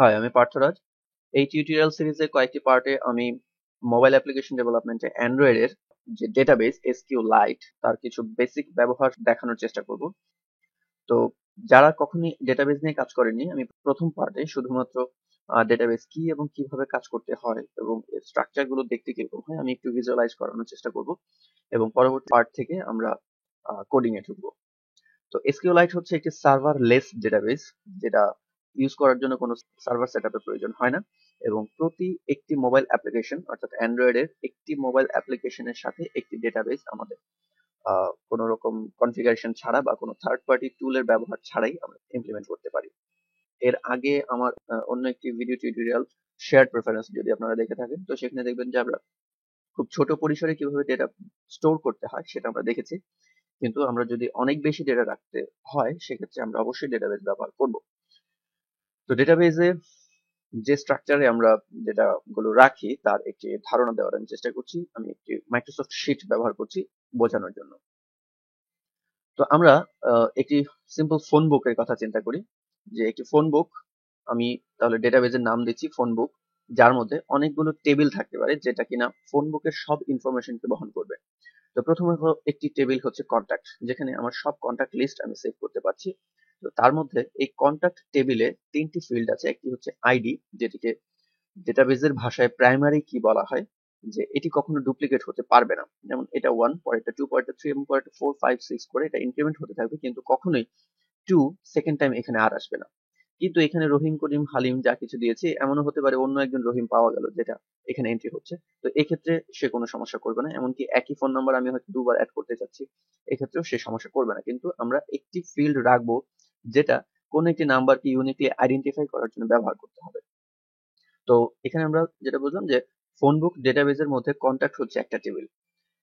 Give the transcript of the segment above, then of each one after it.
High, আমি পার্থরাজ। এই tutorial সিরিজের কয়েকটি পার্টে আমি মোবাইল অ্যাপ্লিকেশন ডেভেলপমেন্টে অ্যান্ড্রয়েড এর যে ডেটাবেস SQLite তার কিছু বেসিক ব্যবহার দেখানোর চেষ্টা করব। তো যারা কখনই ডেটাবেস নিয়ে কাজ করেনি, আমি প্রথম পার্টে শুধুমাত্র ডেটাবেস কি এবং কিভাবে কাজ করতে হয় এবং এর স্ট্রাকচার গুলো দেখতে কিরকম হয় আমি একটু ভিজুয়ালাইজ করানোর চেষ্টা করব, এবং পরবর্তী পার্ট থেকে আমরা কোডিং এ ঢুকবো। তো SQLite হচ্ছে একটি সার্ভারলেস ডেটাবেস, যেটা ইউজ করার জন্য কোনো সার্ভার সেটআপের প্রয়োজন হয় না, এবং প্রতি একটি মোবাইল অ্যাপ্লিকেশন অর্থাৎ অ্যান্ড্রয়েডের একটি মোবাইল অ্যাপ্লিকেশনের সাথে একটি ডেটাবেস আমাদের কোনো রকম কনফিগারেশন ছাড়া বা কোনো থার্ড পার্টি টুলের ব্যবহার ছাড়াই আমরা ইমপ্লিমেন্ট করতে পারি। এর আগে আমার অন্য একটি ভিডিও টিউটোরিয়াল শেয়ার্ড প্রেফারেন্স যদি আপনারা দেখে থাকেন, তো সেখানে দেখবেন যে আমরা খুব ছোট পরিসরে কিভাবে ডেটা স্টোর করতে হয় সেটা আমরা দেখেছি। কিন্তু আমরা যদি অনেক বেশি ডেটা রাখতে হয় সেক্ষেত্রে আমরা অবশ্যই ডেটাবেস ব্যবহার করব। তো ডেটাবেসে যে স্ট্রাকচারে আমরা ডেটা গুলো রাখি তার একটি ধারণা দেওয়ার আমি চেষ্টা করছি। আমি একটি মাইক্রোসফট শিট ব্যবহার করছি বোঝানোর জন্য। তো আমরা একটি সিম্পল ফোন বুকের কথা চিন্তা করি, যে একটি ফোন বুক আমি তাহলে ডেটাবেসের নাম দিচ্ছি ফোন বুক, যার মধ্যে অনেকগুলো টেবিল থাকতে পারে যেটা কিনা ফোন বুকের সব ইনফরমেশনকে বহন করবে। তো প্রথমে একটি টেবিল হচ্ছে কন্ট্যাক্ট, যেখানে আমার সব কন্ট্যাক্ট লিস্ট আমি সেভ করতে পারছি। তো তার মধ্যে এই কন্ট্যাক্ট টেবিলে তিনটি ফিল্ড আছে। একটি হচ্ছে আইডি, যেটিকে ডেটাবেসের ভাষায় প্রাইমারি কি বলা হয়, যে এটি কখনো ডুপ্লিকেট হতে পারবে না। যেমন এটা 1, পরেরটা 2, পরেরটা 3 এবং পরেরটা 4, 5, 6 করে এটা ইনক্রিমেন্ট হতে থাকবে, কিন্তু কখনোই 2 সেকেন্ড টাইম এখানে আর আসবে না। কিন্তু এখানে রহিম, করিম, হালিম যা কিছু দিয়েছে এমনও হতে পারে অন্য একজন রহিম পাওয়া গেল যেটা এখানে এন্ট্রি হচ্ছে। তো এক্ষেত্রে সে কোনো সমস্যা করবে না। এমনকি একই ফোন নাম্বার আমি হয়তো দুবার অ্যাড করতে চাচ্ছি, এক্ষেত্রেও সে সমস্যা করবে না। কিন্তু আমরা একটি ফিল্ড রাখবো যেটা কোন একটি নাম্বারকে ইউনিকলি আইডেন্টিফাই করার জন্য ব্যবহার করতে হবে। তো এখানে আমরা যেটা বুঝলাম যে ফোন বুক ডেটাবেসের মধ্যে কন্ট্যাক্ট হচ্ছে একটা টেবিল।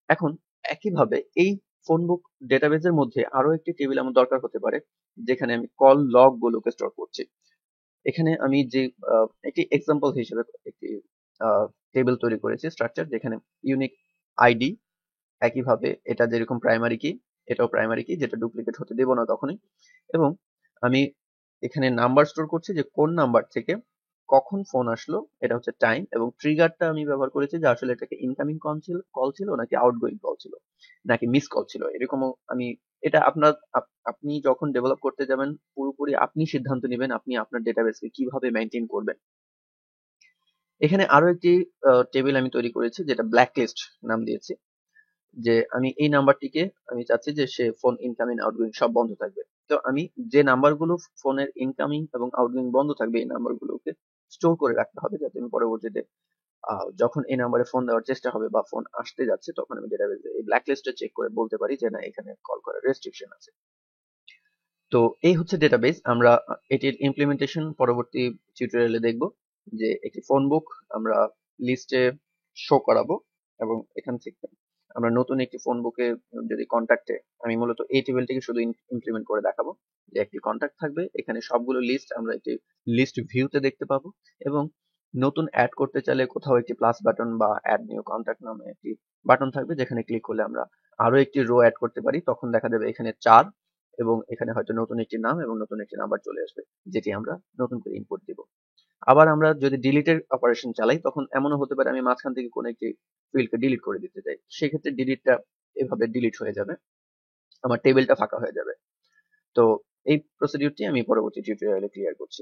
এখন একইভাবে এই ফোন বুক ডেটাবেসের মধ্যে আরো একটি টেবিল আমার দরকার হতে পারে, যেখানে আমি কল লগ গুলোকে স্টোর করছি। এখানে আমি যে একটি এক্সাম্পল হিসেবে একটি টেবিল তৈরি করেছি স্ট্রাকচার, যেখানে ইউনিক আইডি, একইভাবে এটা যেরকম প্রাইমারি কি এটাও প্রাইমারি কি, যেটা ডুপ্লিকেট হতে দেব না কখনোই। এবং আমি এখানে নাম্বার স্টোর করছি, যে কোন নাম্বার থেকে কখন ফোন আসলো, এটা হচ্ছে টাইম, এবং ট্রিগারটা আমি ব্যবহার করেছি যে আসলে এটাকে ইনকামিং কল ছিল নাকি আউটগোয়িং কল ছিল নাকি মিস কল ছিল, এরকমও আমি এটা আপনার আপনি যখন ডেভেলপ করতে যাবেন পুরোপুরি আপনি সিদ্ধান্ত নেবেন আপনি আপনার ডেটাবেসকে কিভাবে মেইনটেইন করবেন। এখানে আরো একটি টেবিল আমি তৈরি করেছি যেটা ব্ল্যাক লিস্ট নাম দিয়েছি, যে আমি এই নাম্বারটিকে আমি চাচ্ছি যে সে ফোন ইনকামিং আউটগোয়িং সব বন্ধ থাকবে। তো আমি যে নাম্বারগুলো ফোনের ইনকামিং এবং আউটগোয়িং বন্ধ থাকবে এই নাম্বারগুলোকে স্টোর করে রাখতে হবে, যাতে আমি পরবর্তীতে যখন এই নাম্বারে ফোন দেওয়ার চেষ্টা হবে বা ফোন আসতে যাচ্ছে তখন আমি ডেটাবেসে এই ব্ল্যাক লিস্টে চেক করে বলতে পারি যে না, এখানে কল করার রেস্ট্রিকশন আছে। তো এই হচ্ছে ডেটাবেস। আমরা এটির ইমপ্লিমেন্টেশন পরবর্তী টিউটোরিয়ালে দেখব, যে একটি ফোন বুক আমরা লিস্টে শো করাবো, এবং এখান থেকে আমরা নতুন একটি ফোন বুকে যদি কন্ট্যাক্টে আমি মূলত এই টেবিলটিকে শুধু ইমপ্লিমেন্ট করে দেখাবো, যে একটি কন্ট্যাক্ট থাকবে, এখানে সবগুলো লিস্ট আমরা একটি লিস্ট ভিউতে দেখতে পাবো, এবং নতুন অ্যাড করতে চাইলে কোথাও একটি প্লাস বাটন বা অ্যাড নিউ কন্ট্যাক্ট নামে একটি বাটন থাকবে, যেখানে ক্লিক করলে আমরা আরো একটি রো অ্যাড করতে পারি। তখন দেখা যাবে এখানে 4, এবং এখানে হয়তো নতুন একটি নাম এবং নতুন একটি নাম্বার চলে আসবে, যেটি আমরা নতুন করে ইনপুট দিব। আবার আমরা যদি ডিলিটের অপারেশন চালাই তখন এমনও হতে পারে আমি মাঝখান থেকে কোনো একটি ফিল্ডকে ডিলিট করে দিতে চাই, সেক্ষেত্রে ডিলিটটা এভাবে ডিলিট হয়ে যাবে, আমার টেবিলটা ফাঁকা হয়ে যাবে। তো এই প্রসিডিউরটি আমি পরবর্তী টিউটোরিয়ালে ক্লিয়ার করছি।